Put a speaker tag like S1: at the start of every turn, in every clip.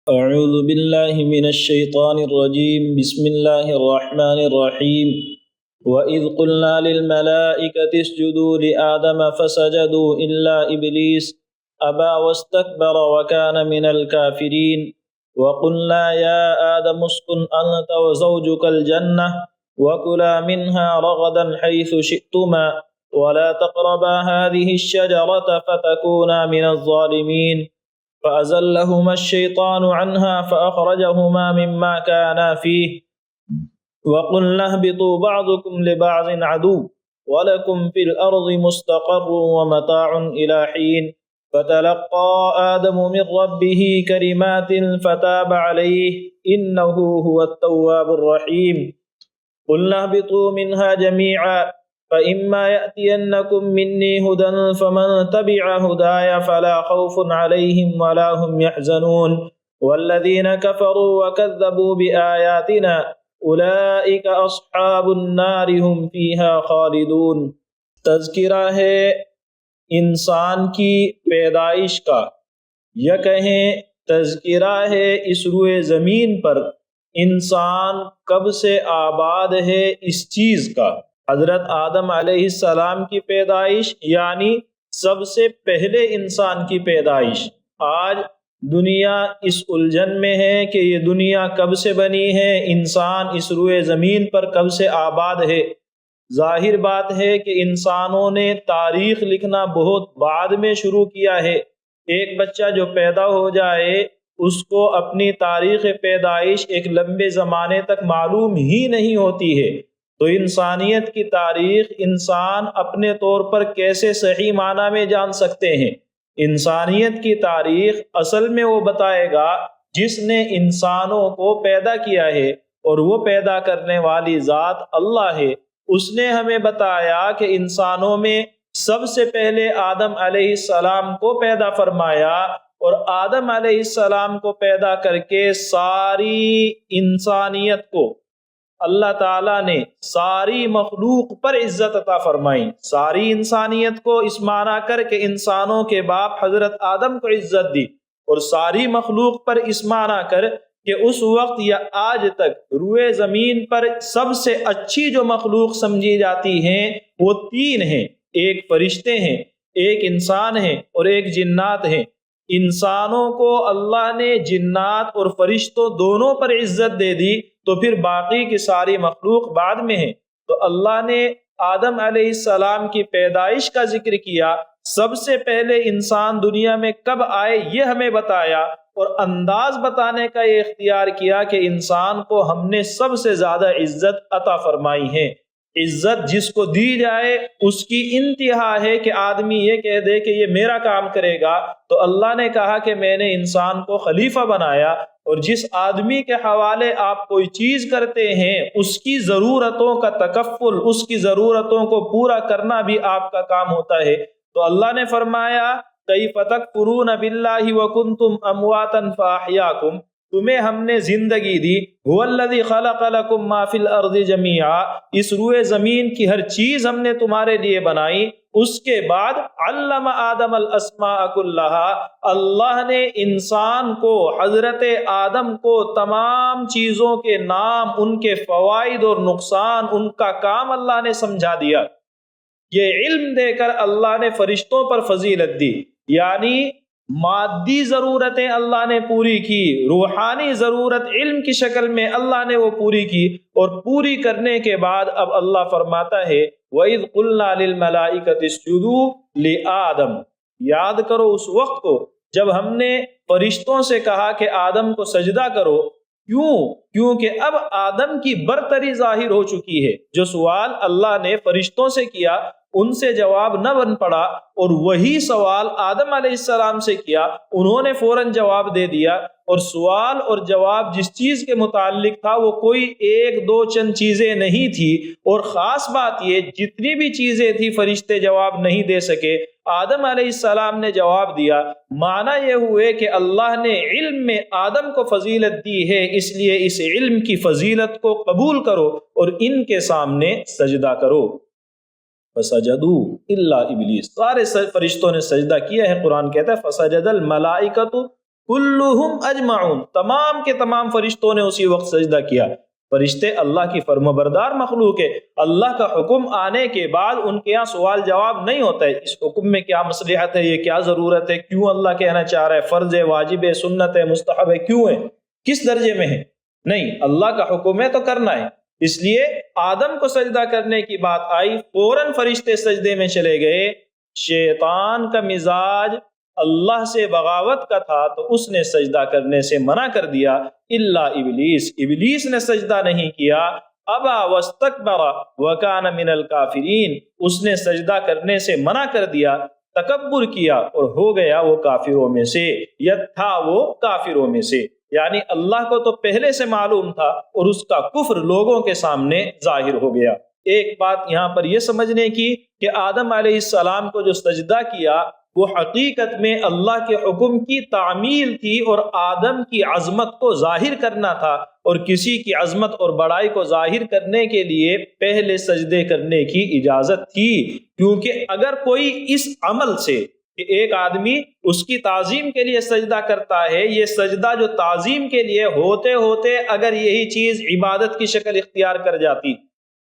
S1: أعوذ بالله من الشيطان الرجيم بسم الله الرحمن الرحيم وإذ قلنا للملائكة اسجدوا لآدم فسجدوا إلا إبليس أبى واستكبر وكان من الكافرين وقلنا يا آدم اسكن أنت وزوجك الجنة وكلا منها رغدا حيث شئتما ولا تقربا هذه الشجرة فتكونا من الظالمين فأزلهما الشيطان عنها فأخرجهما مما كانا فيه وقلنا اهبطوا بعضكم لبعض عدو ولكم في الأرض مستقر ومتاع إلى حين فتلقى آدم من ربه كلمات فتاب عليه إنه هو التواب الرحيم قلنا اهبطوا منها جميعا فإما يأتينكم مني هدى فمن تبع هداي فلا خوف عليهم ولا هم يحزنون والذين كفروا وكذبوا بآياتنا أولئك أصحاب النار هم فيها خالدون۔ تذکرہ ہے انسان کی پیدائش کا، یا کہیں تذکرہ ہے اس روئے زمین پر انسان کب سے آباد ہے اس چیز کا۔ حضرت آدم علیہ السلام کی پیدائش یعنی سب سے پہلے انسان کی پیدائش۔ آج دنیا اس الجھن میں ہے کہ یہ دنیا کب سے بنی ہے، انسان اس روئے زمین پر کب سے آباد ہے۔ ظاہر بات ہے کہ انسانوں نے تاریخ لکھنا بہت بعد میں شروع کیا ہے۔ ایک بچہ جو پیدا ہو جائے اس کو اپنی تاریخ پیدائش ایک لمبے زمانے تک معلوم ہی نہیں ہوتی ہے، تو انسانیت کی تاریخ انسان اپنے طور پر کیسے صحیح معنی میں جان سکتے ہیں؟ انسانیت کی تاریخ اصل میں وہ بتائے گا جس نے انسانوں کو پیدا کیا ہے، اور وہ پیدا کرنے والی ذات اللہ ہے۔ اس نے ہمیں بتایا کہ انسانوں میں سب سے پہلے آدم علیہ السلام کو پیدا فرمایا، اور آدم علیہ السلام کو پیدا کر کے ساری انسانیت کو اللہ تعالیٰ نے ساری مخلوق پر عزت عطا فرمائی۔ ساری انسانیت کو اس معنی کر کے انسانوں کے باپ حضرت آدم کو عزت دی، اور ساری مخلوق پر اس معنی کر کہ اس وقت یا آج تک روئے زمین پر سب سے اچھی جو مخلوق سمجھی جاتی ہیں وہ تین ہیں، ایک فرشتے ہیں، ایک انسان ہیں، اور ایک جنات ہیں۔ انسانوں کو اللہ نے جنات اور فرشتوں دونوں پر عزت دے دی، تو پھر باقی کی ساری مخلوق بعد میں ہے۔ تو اللہ نے آدم علیہ السلام کی پیدائش کا ذکر کیا، سب سے پہلے انسان دنیا میں کب آئے یہ ہمیں بتایا، اور انداز بتانے کا یہ اختیار کیا کہ انسان کو ہم نے سب سے زیادہ عزت عطا فرمائی ہے۔ عزت جس کو دی جائے اس کی انتہا ہے کہ آدمی یہ کہہ دے کہ یہ میرا کام کرے گا، تو اللہ نے کہا کہ میں نے انسان کو خلیفہ بنایا، اور جس آدمی کے حوالے آپ کوئی چیز کرتے ہیں اس کی ضرورتوں کا تکفل، اس کی ضرورتوں کو پورا کرنا بھی آپ کا کام ہوتا ہے۔ تو اللہ نے فرمایا کیف تکفرون باللہ وکنتم امواتا فاحیاکم، تمہیں ہم نے زندگی دی، هو الذی خلق لکم ما فی الارض جمیعا، اس روئے زمین کی ہر چیز ہم نے تمہارے لیے بنائی۔ اس کے بعد علم آدم الاسماء کلہا، اللہ نے انسان کو، حضرت آدم کو تمام چیزوں کے نام، ان کے فوائد اور نقصان، ان کا کام اللہ نے سمجھا دیا۔ یہ علم دے کر اللہ نے فرشتوں پر فضیلت دی، یعنی مادی ضرورتیں اللہ نے پوری کی، روحانی ضرورت علم کی شکل میں اللہ نے وہ پوری کی، اور پوری کرنے کے بعد اب اللہ فرماتا ہے وَإِذْ قُلْنَا لِلْمَلَائِكَةِ اسْجُدُوا لِآدَمَ، یاد کرو اس وقت کو جب ہم نے فرشتوں سے کہا کہ آدم کو سجدہ کرو۔ کیونکہ اب آدم کی برتری ظاہر ہو چکی ہے۔ جو سوال اللہ نے فرشتوں سے کیا ان سے جواب نہ بن پڑا، اور وہی سوال آدم علیہ السلام سے کیا، انہوں نے فوراً جواب دے دیا، اور سوال اور جواب جس چیز کے متعلق تھا وہ کوئی ایک دو چند چیزیں نہیں تھی، اور خاص بات یہ جتنی بھی چیزیں تھی فرشتے جواب نہیں دے سکے، آدم علیہ السلام نے جواب دیا۔ معنی یہ ہوئے کہ اللہ نے علم میں آدم کو فضیلت دی ہے، اس لیے اس علم کی فضیلت کو قبول کرو اور ان کے سامنے سجدہ کرو۔ فسجدوا الا ابلیس، سارے فرشتوں نے سجدہ کیا ہے۔ قرآن کہتا ہے فسجد الملائکۃ کلہم اجمعون، تمام کے تمام فرشتوں نے اسی وقت سجدہ کیا۔ فرشتے اللہ کی فرمانبردار مخلوق ہے، اللہ کا حکم آنے کے بعد ان کے یہاں سوال جواب نہیں ہوتا ہے، اس حکم میں کیا مصلحت ہے، یہ کیا ضرورت ہے، کیوں اللہ کہنا چاہ رہا ہے، فرض ہے، واجب ہے، سنت ہے، مستحب ہے، کیوں ہے، کس درجے میں ہے، نہیں، اللہ کا حکم ہے تو کرنا ہے۔ اس لیے آدم کو سجدہ کرنے کی بات آئی، فوراً فرشتے سجدے میں چلے گئے۔ شیطان کا مزاج اللہ سے بغاوت کا تھا تو اس نے سجدہ کرنے سے منع کر دیا، الا ابلیس، ابلیس نے سجدہ نہیں کیا، ابا واستکبر وکان من الکافرین، اس نے سجدہ کرنے سے منع کر دیا، تکبر کیا اور ہو گیا وہ کافروں میں سے، یا تھا وہ کافروں میں سے، یعنی اللہ کو تو پہلے سے معلوم تھا اور اس کا کفر لوگوں کے سامنے ظاہر ہو گیا۔ ایک بات یہاں پر یہ سمجھنے کی کہ آدم علیہ السلام کو جو سجدہ کیا وہ حقیقت میں اللہ کے حکم کی تعمیل تھی اور آدم کی عظمت کو ظاہر کرنا تھا، اور کسی کی عظمت اور بڑائی کو ظاہر کرنے کے لیے پہلے سجدے کرنے کی اجازت تھی، کیونکہ اگر کوئی اس عمل سے کہ ایک آدمی اس کی تعظیم کے لیے سجدہ کرتا ہے، یہ سجدہ جو تعظیم کے لیے ہوتے ہوتے اگر یہی چیز عبادت کی شکل اختیار کر جاتی،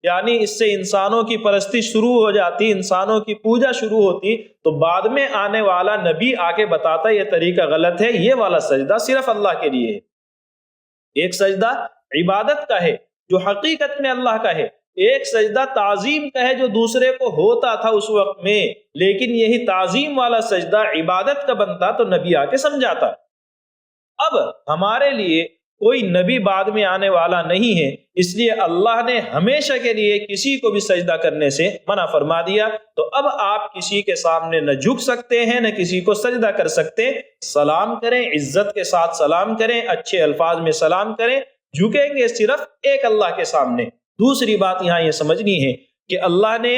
S1: یعنی اس سے انسانوں کی پرستی شروع ہو جاتی، انسانوں کی پوجا شروع ہوتی، تو بعد میں آنے والا نبی آ کے بتاتا یہ طریقہ غلط ہے، یہ والا سجدہ صرف اللہ کے لیے ہے۔ ایک سجدہ عبادت کا ہے جو حقیقت میں اللہ کا ہے، ایک سجدہ تعظیم کا ہے جو دوسرے کو ہوتا تھا اس وقت میں، لیکن یہی تعظیم والا سجدہ عبادت کا بنتا تو نبی آ کے سمجھاتا۔ اب ہمارے لیے کوئی نبی بعد میں آنے والا نہیں ہے، اس لیے اللہ نے ہمیشہ کے لیے کسی کو بھی سجدہ کرنے سے منع فرما دیا، تو اب آپ کسی کے سامنے نہ جھک سکتے ہیں نہ کسی کو سجدہ کر سکتے، سلام کریں، عزت کے ساتھ سلام کریں، اچھے الفاظ میں سلام کریں، جھکیں گے صرف ایک اللہ کے سامنے۔ دوسری بات یہاں یہ سمجھنی ہے کہ اللہ نے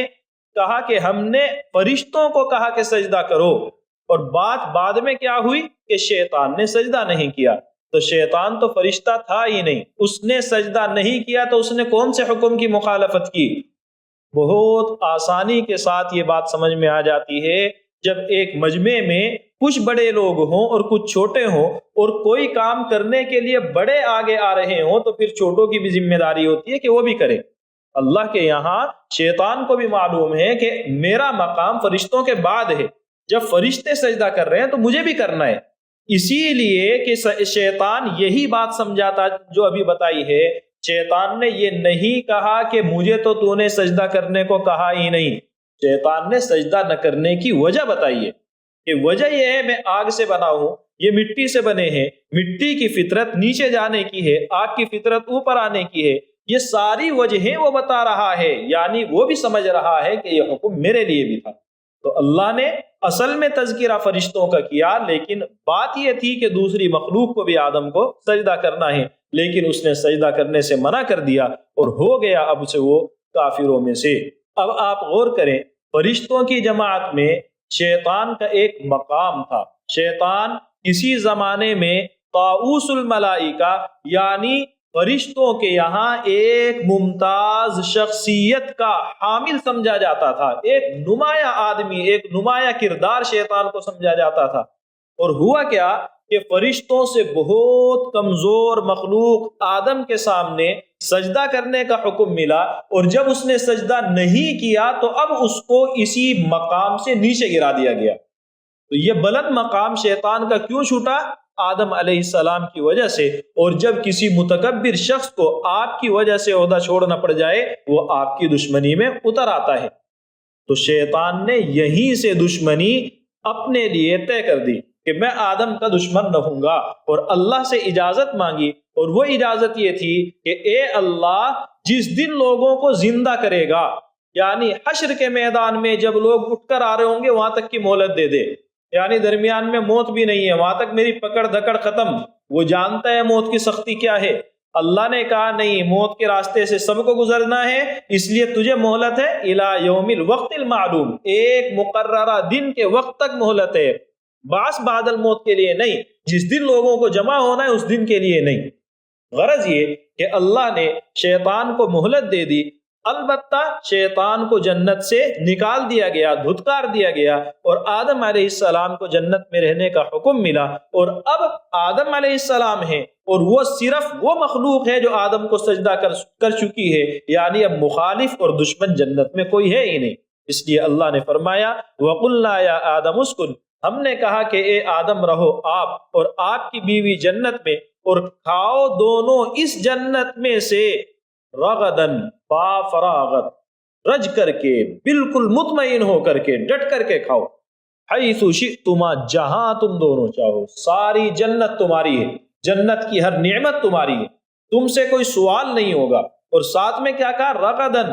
S1: کہا کہ ہم نے فرشتوں کو کہا کہ سجدہ کرو، اور بات بعد میں کیا ہوئی کہ شیطان نے سجدہ نہیں کیا، تو شیطان تو فرشتہ تھا ہی نہیں، اس نے سجدہ نہیں کیا تو اس نے کون سے حکم کی مخالفت کی؟ بہت آسانی کے ساتھ یہ بات سمجھ میں آ جاتی ہے، جب ایک مجمع میں کچھ بڑے لوگ ہوں اور کچھ چھوٹے ہوں، اور کوئی کام کرنے کے لیے بڑے آگے آ رہے ہوں تو پھر چھوٹوں کی بھی ذمہ داری ہوتی ہے کہ وہ بھی کرے۔ اللہ کے یہاں شیطان کو بھی معلوم ہے کہ میرا مقام فرشتوں کے بعد ہے، جب فرشتے سجدہ کر رہے ہیں تو مجھے بھی کرنا ہے، اسی لیے کہ شیطان یہی بات سمجھاتا جو ابھی بتائی ہے۔ شیطان نے یہ نہیں کہا کہ مجھے تو تو نے سجدہ کرنے کو کہا ہی نہیں، شیطان نے سجدہ نہ کرنے کی وجہ بتائی ہے کہ وجہ یہ ہے میں آگ سے بنا ہوں، یہ مٹی سے بنے ہیں، مٹی کی فطرت نیچے جانے کی ہے، آگ کی فطرت اوپر آنے کی ہے، یہ ساری وجہیں وہ بتا رہا ہے، یعنی وہ بھی سمجھ رہا ہے کہ یہ حکم میرے لیے بھی تھا۔ تو اللہ نے اصل میں تذکرہ فرشتوں کا کیا، لیکن بات یہ تھی کہ دوسری مخلوق کو بھی آدم کو سجدہ کرنا ہے، لیکن اس نے سجدہ کرنے سے منع کر دیا اور ہو گیا اب سے وہ کافروں میں سے۔ اب آپ غور کریں، فرشتوں کی جماعت میں شیطان کا ایک مقام تھا، شیطان کسی زمانے میں طاؤوس الملائکہ یعنی فرشتوں کے یہاں ایک ممتاز شخصیت کا حامل سمجھا جاتا تھا، ایک نمایاں آدمی، ایک نمایاں کردار شیطان کو سمجھا جاتا تھا۔ اور ہوا کیا کہ فرشتوں سے بہت کمزور مخلوق آدم کے سامنے سجدہ کرنے کا حکم ملا، اور جب اس نے سجدہ نہیں کیا تو اب اس کو اسی مقام سے نیچے گرا دیا گیا۔ تو یہ بلند مقام شیطان کا کیوں چھوٹا؟ آدم علیہ السلام کی وجہ سے، اور جب کسی متکبر شخص کو آپ کی وجہ سے عہدہ چھوڑنا پڑ جائے وہ آپ کی دشمنی میں اتر آتا ہے۔ تو شیطان نے یہیں سے دشمنی اپنے لیے طے کر دی کہ میں آدم کا دشمن نہ ہوں گا، اور اللہ سے اجازت مانگی، اور وہ اجازت یہ تھی کہ اے اللہ جس دن لوگوں کو زندہ کرے گا، یعنی حشر کے میدان میں جب لوگ اٹھ کر آ رہے ہوں گے وہاں تک کی مہلت دے دے، یعنی درمیان میں موت بھی نہیں ہے، وہاں تک میری پکڑ دھکڑ ختم، وہ جانتا ہے موت کی سختی کیا ہے۔ اللہ نے کہا نہیں، موت کے راستے سے سب کو گزرنا ہے، اس لیے تجھے مہلت ہے الی یوم الوقت المعلوم، ایک مقررہ دن کے وقت تک مہلت ہے، بعث بعد الموت کے لیے نہیں، جس دن لوگوں کو جمع ہونا ہے اس دن کے لیے نہیں۔ غرض یہ کہ اللہ نے شیطان کو مہلت دے دی، البتہ شیطان کو جنت سے نکال دیا گیا، دھتکار دیا گیا، اور آدم علیہ السلام کو جنت میں رہنے کا حکم ملا، اور اب آدم علیہ السلام ہے اور وہ صرف وہ مخلوق ہے جو آدم کو سجدہ کر چکی ہے، یعنی اب مخالف اور دشمن جنت میں کوئی ہے ہی نہیں۔ اس لیے اللہ نے فرمایا وَقُلْنَا يَا آدَمُ اسْكُنْ، ہم نے کہا کہ اے آدم رہو آپ اور آپ کی بیوی جنت میں، اور کھاؤ دونوں اس جنت میں سے رغدن با فراغت، رج کر کے، بالکل مطمئن ہو کر کے، ڈٹ کر کے کھاؤ، حیث شئتما، جہاں تم دونوں چاہو، ساری جنت تمہاری ہے، جنت کی ہر نعمت تمہاری ہے، تم سے کوئی سوال نہیں ہوگا۔ اور ساتھ میں کیا کہا؟ رغدن،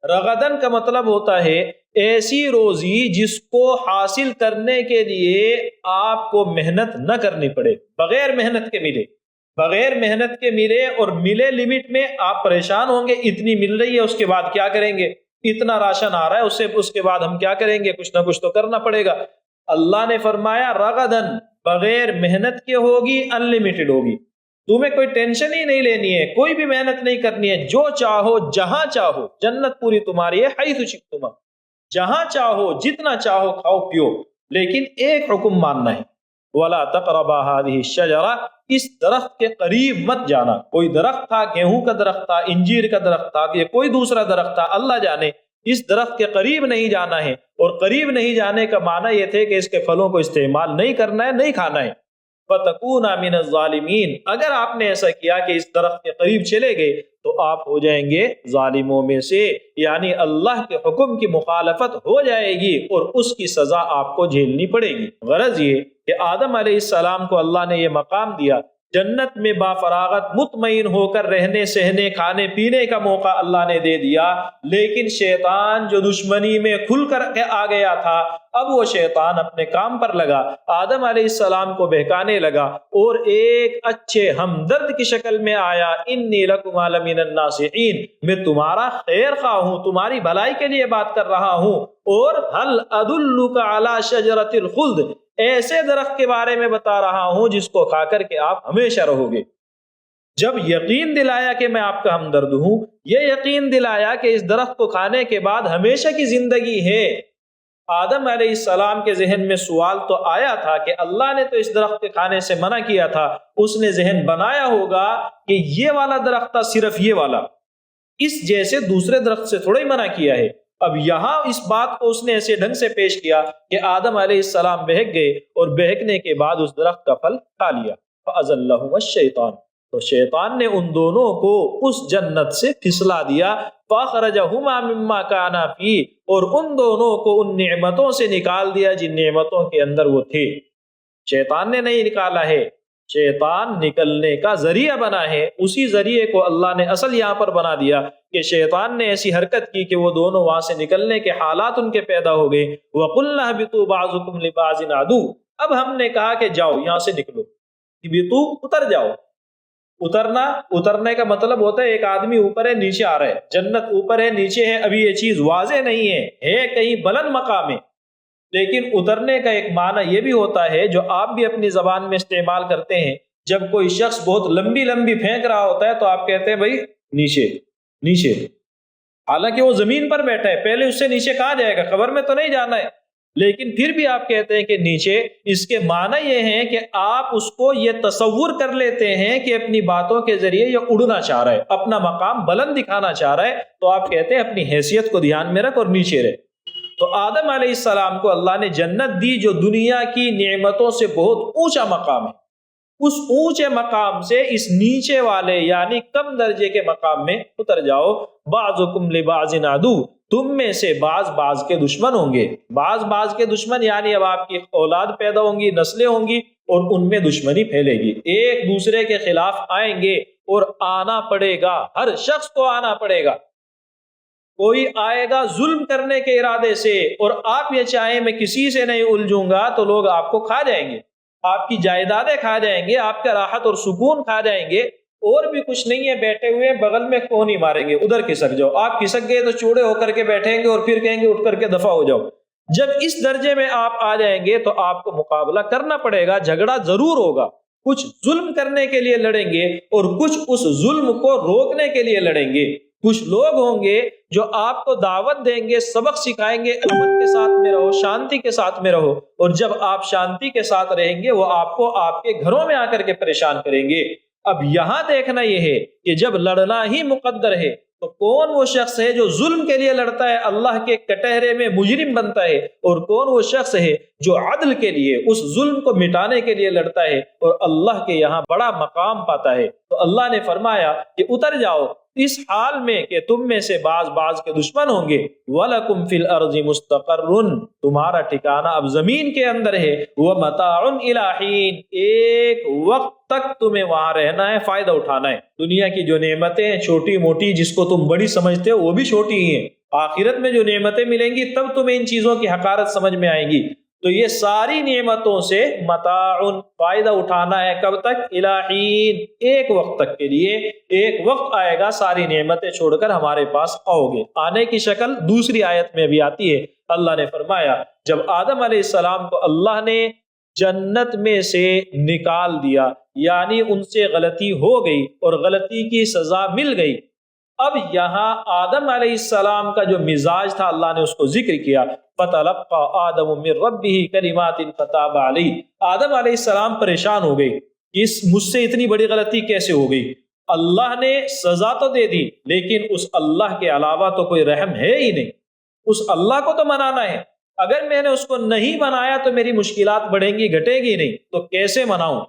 S1: رغدن کا مطلب ہوتا ہے ایسی روزی جس کو حاصل کرنے کے لیے آپ کو محنت نہ کرنی پڑے، بغیر محنت کے ملے، بغیر محنت کے ملے، اور ملے لمٹ میں۔ آپ پریشان ہوں گے اتنی مل رہی ہے، اس کے بعد کیا کریں گے؟ اتنا راشن آ رہا ہے، اس کے بعد ہم کیا کریں گے؟ کچھ نہ کچھ تو کرنا پڑے گا۔ اللہ نے فرمایا رغدن، بغیر محنت کے ہوگی، ان لمیٹڈ ہوگی، تمہیں کوئی ٹینشن ہی نہیں لینی ہے، کوئی بھی محنت نہیں کرنی ہے، جو چاہو جہاں چاہو، جنت پوری تمہاری ہے، حیث شئتما، جہاں چاہو جتنا چاہو کھاؤ پیو، لیکن ایک حکم ماننا ہے، وَلَا تَقْرَبَا هَذِهِ الشَّجَرَةَ، اس درخت کے قریب مت جانا۔ کوئی درخت تھا، گیہوں کا درخت تھا، انجیر کا درخت تھا، یا کوئی دوسرا درخت تھا، اللہ جانے، اس درخت کے قریب نہیں جانا ہے۔ اور قریب نہیں جانے کا معنی یہ تھے کہ اس کے پھلوں کو استعمال نہیں کرنا ہے، نہیں کھانا ہے۔ فَتَكُونَ مِنَ الظَّالِمِينَ، اگر آپ نے ایسا کیا کہ اس درخت کے قریب چلے گئے تو آپ ہو جائیں گے ظالموں میں سے، یعنی اللہ کے حکم کی مخالفت ہو جائے گی اور اس کی سزا آپ کو جھیلنی پڑے گی۔ غرض یہ کہ آدم علیہ السلام کو اللہ نے یہ مقام دیا، جنت میں با فراغت مطمئن ہو کر رہنے، سہنے، کھانے پینے کا موقع اللہ نے دے دیا، لیکن شیطان جو دشمنی میں کھل کر کے آ گیا تھا، اب وہ شیطان اپنے کام پر لگا، آدم علیہ السلام کو بہکانے لگا، اور ایک اچھے ہمدرد کی شکل میں آیا، انی لکما لمن الناصحین، میں تمہارا خیر خواہ ہوں، تمہاری بھلائی کے لیے بات کر رہا ہوں، اور هل ادلک علی شجرۃ الخلد، ایسے درخت کے بارے میں بتا رہا ہوں جس کو کھا کر کے آپ ہمیشہ رہو گے۔ جب یقین دلایا کہ میں آپ کا ہمدرد ہوں، یہ یقین دلایا کہ اس درخت کو کھانے کے بعد ہمیشہ کی زندگی ہے۔ آدم علیہ السلام کے ذہن میں سوال تو آیا تھا کہ اللہ نے تو اس درخت کے کھانے سے منع کیا تھا، اس نے ذہن بنایا ہوگا کہ یہ والا درخت تھا، صرف یہ والا، اس جیسے دوسرے درخت سے تھوڑا ہی منع کیا ہے۔ اب یہاں اس بات کو اس نے ایسے ڈھنگ سے پیش کیا کہ آدم علیہ السلام بہک گئے، اور بہکنے کے بعد اس درخت کا پھل کھا لیا۔ فَأَزَلَّهُمَا الشَّيْطَانُ، تو شیطان نے ان دونوں کو اس جنت سے پھسلا دیا۔ فَأَخْرَجَهُمَا مِمَّا كَانَا فِيهِ، اور ان دونوں کو ان نعمتوں سے نکال دیا جن نعمتوں کے اندر وہ تھے۔ شیطان نے نہیں نکالا ہے، شیطان نکلنے کا ذریعہ بنا ہے، اسی ذریعے کو اللہ نے اصل یہاں پر بنا دیا کہ شیطان نے ایسی حرکت کی کہ وہ دونوں وہاں سے نکلنے کے حالات ان کے پیدا ہو گئے۔ وَقُلْنَا اهْبِطُوا بَعْضُكُمْ لِبَعْضٍ عَدُوٌّ، اب ہم نے کہا کہ جاؤ یہاں سے نکلو، اهْبِطُوا، اتر جاؤ۔ اترنے کا مطلب ہوتا ہے ایک آدمی اوپر ہے، نیچے آ رہا ہے، جنت اوپر ہے، نیچے ہے، ابھی یہ چیز واضح نہیں ہے کہیں بلند مقام ہے، لیکن اترنے کا ایک معنی یہ بھی ہوتا ہے جو آپ بھی اپنی زبان میں استعمال کرتے ہیں۔ جب کوئی شخص بہت لمبی لمبی پھینک رہا ہوتا ہے تو آپ کہتے ہیں بھائی نیچے نیچے، حالانکہ وہ زمین پر بیٹھا ہے، پہلے اس سے نیچے کہاں جائے گا؟ قبر میں تو نہیں جانا ہے، لیکن پھر بھی آپ کہتے ہیں کہ نیچے۔ اس کے معنی یہ ہے کہ آپ اس کو یہ تصور کر لیتے ہیں کہ اپنی باتوں کے ذریعے یہ اڑنا چاہ رہا ہے، اپنا مقام بلند دکھانا چاہ رہا ہے، تو آپ کہتے ہیں اپنی حیثیت کو دھیان میں رکھ اور نیچے رہ۔ تو آدم علیہ السلام کو اللہ نے جنت دی جو دنیا کی نعمتوں سے بہت اونچا مقام ہے، اس اونچے مقام سے اس نیچے والے یعنی کم درجے کے مقام میں اتر جاؤ۔ بعضکم لبعض عدو، تم میں سے بعض کے دشمن ہوں گے، بعض کے دشمن یعنی اب آپ کی اولاد پیدا ہوں گی، نسلیں ہوں گی، اور ان میں دشمنی پھیلے گی، ایک دوسرے کے خلاف آئیں گے، اور آنا پڑے گا، ہر شخص کو آنا پڑے گا۔ کوئی آئے گا ظلم کرنے کے ارادے سے، اور آپ یہ چاہیں میں کسی سے نہیں الجھوں گا، تو لوگ آپ کو کھا جائیں گے، آپ کی جائیدادیں کھا جائیں گے، آپ کا راحت اور سکون کھا جائیں گے، اور بھی کچھ نہیں ہے، بیٹھے ہوئے بغل میں کون ہی ماریں گے، ادھر کھسک جاؤ، آپ کھسک گئے تو چوڑے ہو کر کے بیٹھیں گے اور پھر کہیں گے اٹھ کر کے دفع ہو جاؤ۔ جب اس درجے میں آپ آ جائیں گے تو آپ کو مقابلہ کرنا پڑے گا، جھگڑا ضرور ہوگا، کچھ ظلم کرنے کے لیے لڑیں گے اور کچھ اس ظلم کو روکنے کے لیے لڑیں گے۔ کچھ لوگ ہوں گے جو آپ کو دعوت دیں گے، سبق سکھائیں گے، امن کے ساتھ میں رہو، شانتی کے ساتھ میں رہو، اور جب آپ شانتی کے ساتھ رہیں گے وہ آپ کو آپ کے گھروں میں آ کر کے پریشان کریں گے۔ اب یہاں دیکھنا یہ ہے کہ جب لڑنا ہی مقدر ہے تو کون وہ شخص ہے جو ظلم کے لیے لڑتا ہے، اللہ کے کٹہرے میں مجرم بنتا ہے، اور کون وہ شخص ہے جو عدل کے لیے، اس ظلم کو مٹانے کے لیے لڑتا ہے اور اللہ کے یہاں بڑا مقام پاتا ہے۔ تو اللہ نے فرمایا کہ اتر جاؤ اس حال میں کہ تم میں سے بعض کے دشمن ہوں گے، وَلَكُمْ فِي الْأَرْضِ مُسْتَقَرٌّ، تمہارا ٹھکانہ اب زمین کے اندر ہے، وَمَتَاعٌ إِلَىٰ حِينٍ، ایک وقت تک تمہیں وہاں رہنا ہے، فائدہ اٹھانا ہے۔ دنیا کی جو نعمتیں چھوٹی موٹی جس کو تم بڑی سمجھتے ہو وہ بھی چھوٹی ہی ہیں، آخرت میں جو نعمتیں ملیں گی تب تمہیں ان چیزوں کی حقارت سمجھ میں آئے گی۔ تو یہ ساری نعمتوں سے متاعن، فائدہ اٹھانا ہے، کب تک؟ الی حین، ایک وقت تک کے لیے۔ ایک وقت آئے گا ساری نعمتیں چھوڑ کر ہمارے پاس آؤ گے۔ آنے کی شکل دوسری آیت میں بھی آتی ہے، اللہ نے فرمایا جب آدم علیہ السلام کو اللہ نے جنت میں سے نکال دیا، یعنی ان سے غلطی ہو گئی اور غلطی کی سزا مل گئی، اب یہاں آدم علیہ السلام کا جو مزاج تھا اللہ نے اس کو ذکر کیا، فَتَلَقَّى آدَمُ مِن رَبِّهِ كَلِمَاتٍ فَتَابَ عَلَيْهِ۔ آدم علیہ السلام پریشان ہو گئے کہ مجھ سے اتنی بڑی غلطی کیسے ہو گئی؟ اللہ نے سزا تو دے دی لیکن اس اللہ کے علاوہ تو کوئی رحم ہے ہی نہیں، اس اللہ کو تو منانا ہے، اگر میں نے اس کو نہیں منایا تو میری مشکلات بڑھیں گی گھٹیں گی نہیں، تو کیسے مناؤں؟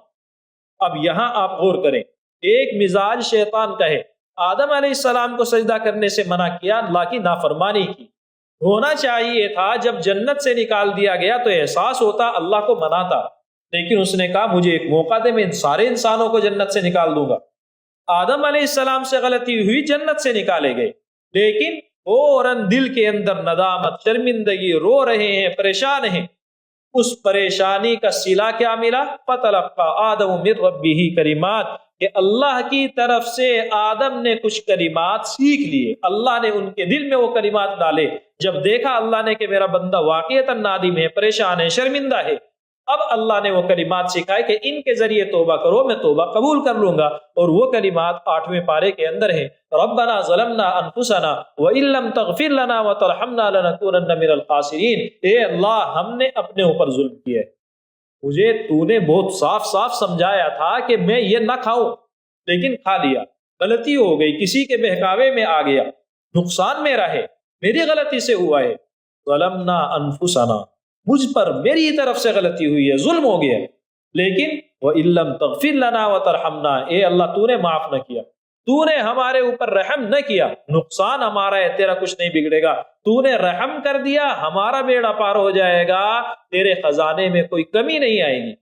S1: اب یہاں آپ غور کریں، ایک مزاج شیطان کا ہے، آدم علیہ السلام کو سجدہ کرنے سے منع کیا، اللہ کی نافرمانی کی۔ ہونا چاہیے تھا جب جنت سے نکال دیا گیا تو احساس ہوتا، اللہ کو مناتا، لیکن اس نے کہا مجھے ایک موقع دے، میں سارے انسانوں کو جنت سے نکال دوں گا۔ آدم علیہ السلام سے غلطی ہوئی، جنت سے نکالے گئے، لیکن فوراً دل کے اندر ندامت، شرمندگی، رو رہے ہیں، پریشان ہیں۔ اس پریشانی کا صلہ کیا ملا؟ فَتَلَقَّى آدَمُ مِن رَبِّهِ كَلِمَاتٍ، کہ اللہ کی طرف سے آدم نے کچھ کلمات سیکھ لیے، اللہ نے ان کے دل میں وہ کلمات ڈالے۔ جب دیکھا اللہ نے کہ میرا بندہ واقعتاً نادم ہے، پریشان ہے، شرمندہ ہے، اب اللہ نے وہ کلمات سکھائے کہ ان کے ذریعے توبہ کرو، میں توبہ قبول کر لوں گا۔ اور وہ کلمات 8ویں پارے کے اندر ہیں، ربنا ظلمنا انفسنا وان لم تغفر لنا وترحمنا لنکونن من الخاسرین، اے اللہ ہم نے اپنے اوپر ظلم کیا ہے، مجھے تو نے بہت صاف صاف سمجھایا تھا کہ میں یہ نہ کھاؤں، لیکن کھا لیا، غلطی ہو گئی، کسی کے بہکاوے میں آ گیا، نقصان میرا ہے، میری غلطی سے ہوا ہے۔ ظلمنا انفسنا، مجھ پر میری طرف سے غلطی ہوئی ہے، ظلم ہو گیا، لیکن وَإِن لَّمْ تَغْفِرْ لَنَا وَتَرْحَمْنَا، اے اللہ تو نے معاف نہ کیا، تو نے ہمارے اوپر رحم نہ کیا، نقصان ہمارا ہے، تیرا کچھ نہیں بگڑے گا، تو نے رحم کر دیا، ہمارا بیڑا پار ہو جائے گا، تیرے خزانے میں کوئی کمی نہیں آئے گی۔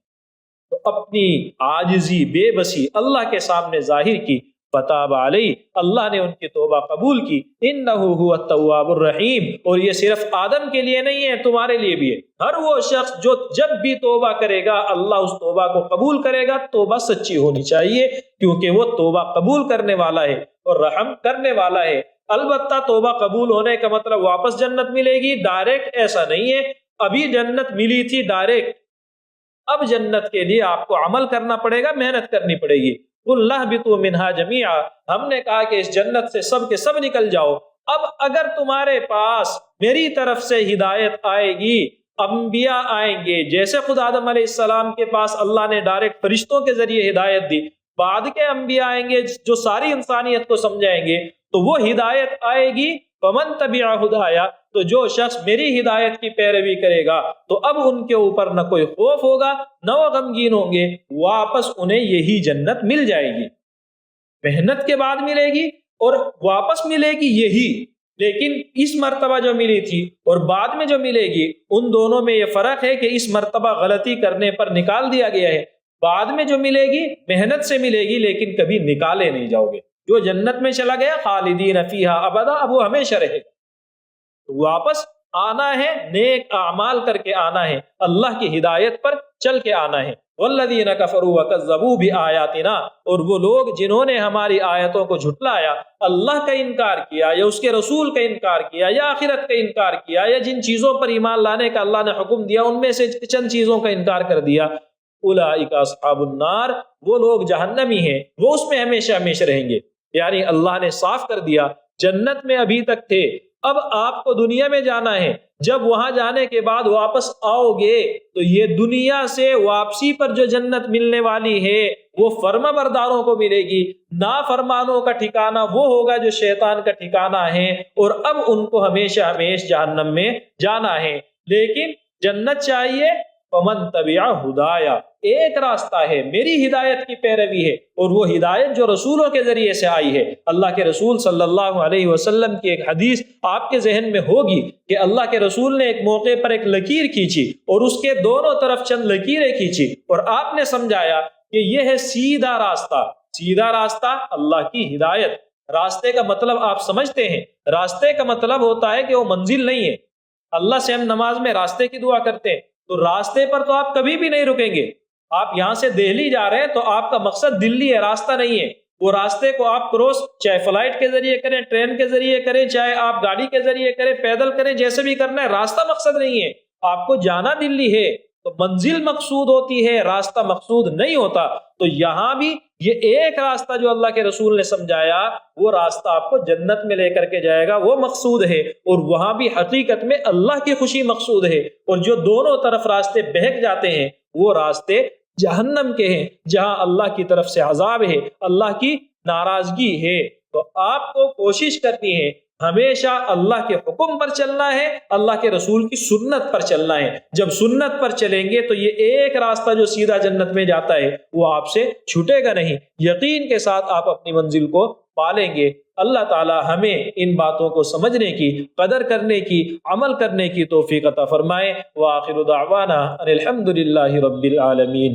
S1: تو اپنی عاجزی، بے بسی اللہ کے سامنے ظاہر کی، فتاب علیہ، اللہ نے ان کی توبہ قبول کی، انہ هو التواب الرحیم۔ اور یہ صرف آدم کے لیے نہیں ہے، تمہارے لیے بھی ہے، ہر وہ شخص جو جب بھی توبہ کرے گا اللہ اس توبہ کو قبول کرے گا، توبہ سچی ہونی چاہیے، کیونکہ وہ توبہ قبول کرنے والا ہے اور رحم کرنے والا ہے۔ البتہ توبہ قبول ہونے کا مطلب واپس جنت ملے گی، ڈائریکٹ ایسا نہیں ہے، ابھی جنت ملی تھی ڈائریکٹ، اب جنت کے لیے آپ کو عمل کرنا پڑے گا، محنت کرنی پڑے گی۔ قُلْ اهْبِطُوا مِنْهَا جَمِيعًا، ہم نے کہا کہ اس جنت سے سب کے سب نکل جاؤ۔ اب اگر تمہارے پاس میری طرف سے ہدایت آئے گی، انبیاء آئیں گے، جیسے خود آدم علیہ السلام کے پاس اللہ نے ڈائریکٹ فرشتوں کے ذریعے ہدایت دی، بعد کے انبیاء آئیں گے جو ساری انسانیت کو سمجھائیں گے، تو وہ ہدایت آئے گی، فَمَن تَبِعَ هُدَايَا، تو جو شخص میری ہدایت کی پیروی کرے گا تو اب ان کے اوپر نہ کوئی خوف ہوگا، نہ وہ غمگین ہوں گے، واپس انہیں یہی جنت مل جائے گی، محنت کے بعد ملے گی اور واپس ملے گی یہی۔ لیکن اس مرتبہ جو ملی تھی اور بعد میں جو ملے گی، ان دونوں میں یہ فرق ہے کہ اس مرتبہ غلطی کرنے پر نکال دیا گیا ہے، بعد میں جو ملے گی محنت سے ملے گی، لیکن کبھی نکالے نہیں جاؤ گے۔ جو جنت میں چلا گیا خالدین فیہا ابدا، اب وہ ہمیشہ رہے گا۔ واپس آنا ہے، نیک اعمال کر کے آنا ہے، اللہ کی ہدایت پر چل کے آنا ہے۔ والذین کفروا وکذبوا بآیاتنا، اور وہ لوگ جنہوں نے ہماری آیتوں کو جھٹلایا، اللہ کا انکار کیا یا اس کے رسول کا انکار کیا یا آخرت کا انکار کیا یا جن چیزوں پر ایمان لانے کا اللہ نے حکم دیا ان میں سے چند چیزوں کا انکار کر دیا، اولئک اصحاب النار، وہ لوگ جہنمی ہیں، وہ اس میں ہمیشہ ہمیشہ رہیں گے۔ یعنی اللہ نے صاف کر دیا جنت میں ابھی تک تھے، اب آپ کو دنیا میں جانا ہے، جب وہاں جانے کے بعد واپس آؤ گے تو یہ دنیا سے واپسی پر جو جنت ملنے والی ہے وہ فرما برداروں کو ملے گی، نافرمانوں کا ٹھکانہ وہ ہوگا جو شیطان کا ٹھکانہ ہے، اور اب ان کو ہمیشہ ہمیشہ جہنم میں جانا ہے۔ لیکن جنت چاہیے، فمن تبع ہدایا، ایک راستہ ہے، میری ہدایت کی پیروی ہے، اور وہ ہدایت جو رسولوں کے ذریعے سے آئی ہے۔ اللہ کے رسول صلی اللہ علیہ وسلم کی ایک حدیث آپ کے ذہن میں ہوگی کہ اللہ کے رسول نے ایک موقع پر ایک لکیر کھینچی اور اس کے دونوں طرف چند لکیریں کھینچی، اور آپ نے سمجھایا کہ یہ ہے سیدھا راستہ۔ سیدھا راستہ اللہ کی ہدایت۔ راستے کا مطلب آپ سمجھتے ہیں؟ راستے کا مطلب ہوتا ہے کہ وہ منزل نہیں ہے۔ اللہ سے ہم نماز میں راستے کی دعا کرتے ہیں، تو راستے پر تو آپ کبھی بھی نہیں رکیں گے۔ آپ یہاں سے دہلی جا رہے ہیں تو آپ کا مقصد دلی ہے، راستہ نہیں ہے۔ وہ راستے کو آپ کروس چاہے فلائٹ کے ذریعے کریں، ٹرین کے ذریعے کریں، چاہے آپ گاڑی کے ذریعے کریں، پیدل کریں، جیسے بھی کرنا ہے، راستہ مقصد نہیں ہے۔ آپ کو جانا دلی ہے تو منزل مقصود ہوتی ہے، راستہ مقصود نہیں ہوتا۔ تو یہاں بھی یہ ایک راستہ جو اللہ کے رسول نے سمجھایا، وہ راستہ آپ کو جنت میں لے کر کے جائے گا، وہ مقصود ہے، اور وہاں بھی حقیقت میں اللہ کی خوشی مقصود ہے۔ اور جو دونوں طرف راستے بہک جاتے ہیں وہ راستے جہنم کے ہیں، جہاں اللہ کی طرف سے عذاب ہے، اللہ کی ناراضگی ہے۔ تو آپ کو کوشش کرنی ہے ہمیشہ اللہ کے حکم پر چلنا ہے، اللہ کے رسول کی سنت پر چلنا ہے۔ جب سنت پر چلیں گے تو یہ ایک راستہ جو سیدھا جنت میں جاتا ہے وہ آپ سے چھوٹے گا نہیں، یقین کے ساتھ آپ اپنی منزل کو پالیں گے۔ اللہ تعالی ہمیں ان باتوں کو سمجھنے کی، قدر کرنے کی، عمل کرنے کی توفیق عطا فرمائے۔ وآخر دعوانا ان الحمد للہ رب العالمین۔